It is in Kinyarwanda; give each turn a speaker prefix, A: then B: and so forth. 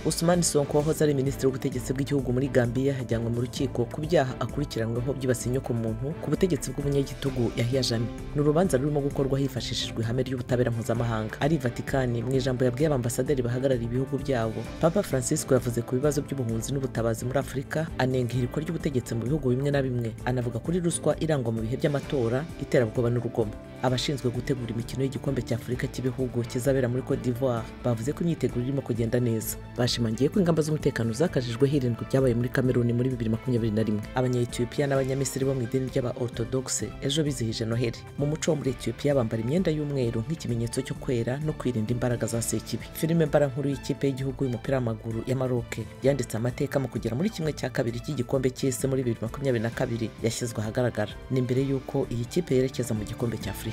A: Ousmane Sonko wahoze ari minisitiri w'ubutegetsi bw'igihugu muri Gambia yajyanwe mu rukiko ku byaha akurikiranweho byibasiye inyokomuntu ku butegetsi bw'umunyagitugu Yahya Jammeh. Ni urubanza rurimo gukorwa hifashishijwe ihame ry'ubutabera mpuzamahanga. Ari Vatikani mu ijambo yabwiye abambasaderi bahagarariye ibihugu byabo, Papa Francisco yavuze ku bibazo by'ubuhunzi n'ubutabazi muri Afurika, anenga ihirikwa ry'ubutegetsi mu bihugu bimwe na bimwe, anavuga kuri ruswa irangwa mu bihe by'amatora, iterabwoba n'urugomo. Abashinzwe gutegura imikino y'igikombe cya Afurika cy'ibihugu kizabera muri Cote d'Ivoire bavuze ko imyiteguro irimo kugenda neza. Bashimangiye ko ingamba z'umutekano zakajijwe hirindwa ibyabaye muri Cameroon muri 2021. Abanya-Ethiopia n'abanyamisiri bo mu idini ry'aba Orthodoxe ejo bizihije Noheli. Mu muco wo muri Ethiopia bambara imyenda y'umweru nk'ikimenyetso cyo kwera no kwirinda imbaraga za sekibi. Filime mbarankuru y'ikipe y'igihugu y'umupira w'amaguru ya Maroc yanditse amateka mu kugera muri kimwe cya kabiri cy'igikombe cy'isi muri 2022 yashyizwe ahagaragara. Ni mbere y'uko iyi kipe yerekeza mu gikombe cya Afurika.